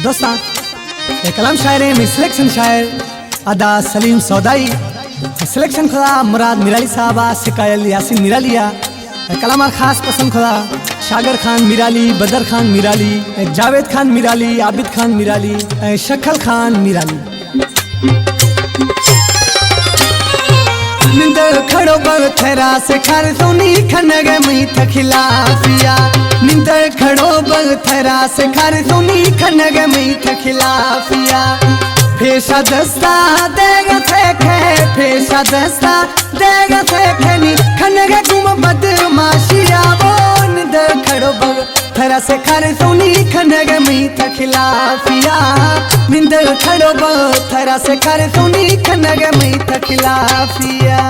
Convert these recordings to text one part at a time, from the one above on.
दोस्ता कलाम शायर में सिलेक्शन शायर अदा सलीम सौदाई सिलेक्शन खुदा मुराद मिराली साहबा सिकायल यासिन मिरालिया कलाम खास पसंद खुदा शागर खान मिराली बदर खान मिराली जावेद खान मिराली आबिद खान मिराली शक्ल खान मिराली निंद खड़ो बथरा से खार सोनी खनग मई खिलाफिया निंद खड़ो बथरा से खार सोनी खनग मई खिलाफिया फेशा दस्ता देग थे फेशा दस्ता देग थे नी खनग गुम बदमाशिया वो निंद खड़ो बथरा से खार सोनी खनग मई खिलाफिया निंद खड़ो बथरा से खार सोनी खनग मई खिलाफिया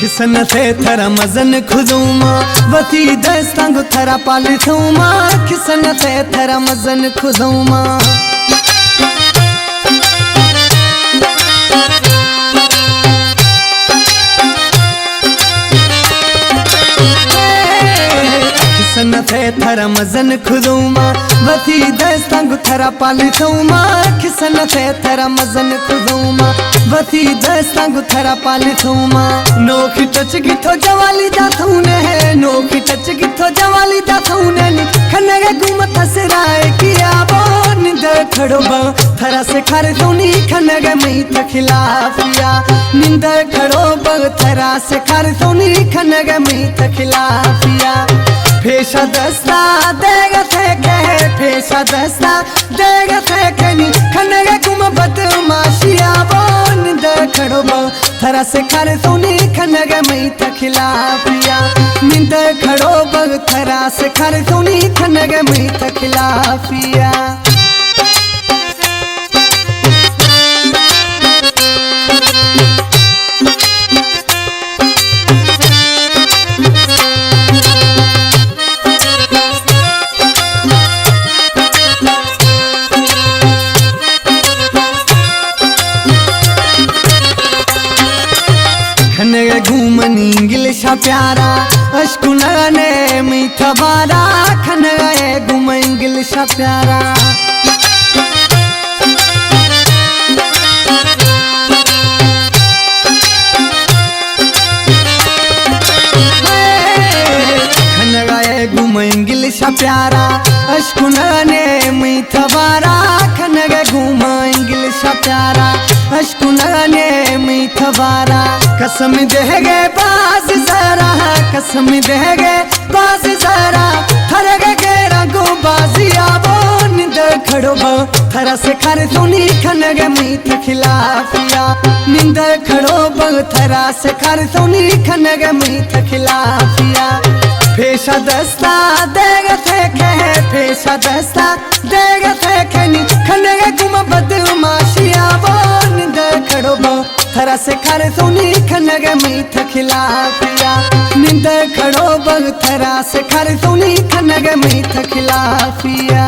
खिसन से थरा मजन खुदूमा वती दस्तांग थरा पाली थूमा खिसन से थरा मजन खुदूमा खिसन से थरा मजन खुदूमा वती दस्तांग थरा पाली थूमा खिसन से थरा मजन खुदूमा वती दस्तांग थरा पाली थूमा नोखी टच गिथो जवाली जाथूने है नोखी टच गिथो जवाली जाथूने नी खनगे गुमत सराय किया वो निंद खड़ो थरा से खार सोनी खनगे मई खिलाफिया निंद खड़ो थरा से खार सोनी खनगे मई खिलाफिया फेशा दस्ता देग थे फेशा दस्ता देग थे नी खनगे गुम बदमाशिया वो निंद खड़ो थरा से खार सोनी खनगे मई खिलाफिया निंद खड़ो थरा से खार सोनी खनगे मई खिलाफिया खनगे घूमनी इंग्लिशा प्यारा अशकुना ने मीठा बारा खनगे घूम इंग्लिशा प्यारा खनगे घूम इंग्लिशा प्यारा अशकुना ने मीठा बारा खनगे घूम इंग्लिशा प्यारा अशकुना ने मीठा बारा कसम देगे बाज जरा कसम देगे बाज जरा थरगे के रंगो बाजिया वो निंद खड़ो थरा से खार सोनी खनगे मई खिलाफिया निंद खड़ो थरा से खार सोनी खनगे मई खिलाफिया फेशा दस्ता देग थे फेशा दस्ता देग थे नी खनगे गुम बदमाशिया वो निंद खड़ो थरा से खार सोनी खनगे मई खिलाफिया निंद खड़ो थरा से खार सोनी खनगे मई खिलाफिया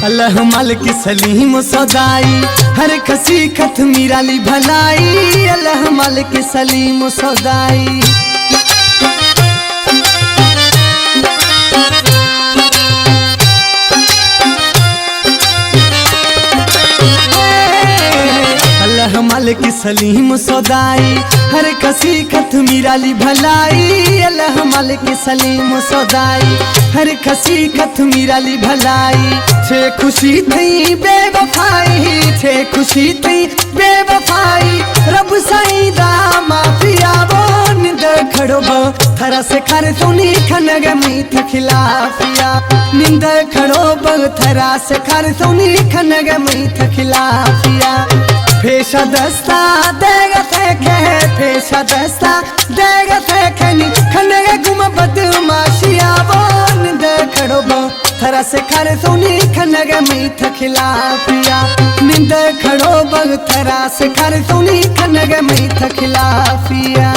अल्लाह मालिक सलीम सौदाई हर खसी खत मिराली भलाई अल्लाह मालिक सलीम सौदाई अल्लाह मालिक सलीम सौदाई हर खसी खत मिराली भलाई अल्लाह मालिक सलीम सौदाई हर खसी खत मिराली भलाई छे खुशी थी बेवफाई छे खुशी थी बेवफाई रब साईं दा माफिया वो निंद खड़ो थरा से खार सोनी खनगे मई खिलाफिया निंद खड़ो थरा से खार सोनी खनगे मई खिलाफिया पेशा दस्ता देगा थे पेशा दस्ता देगा थे नी खनगे गुम बदमाशिया बोन दे खड़ो बो थरा से खर सोनी खनगे मीठ खिलाफिया निंद खड़ो बग थरा से खर सोनी खनगे मीठ खिलाफिया।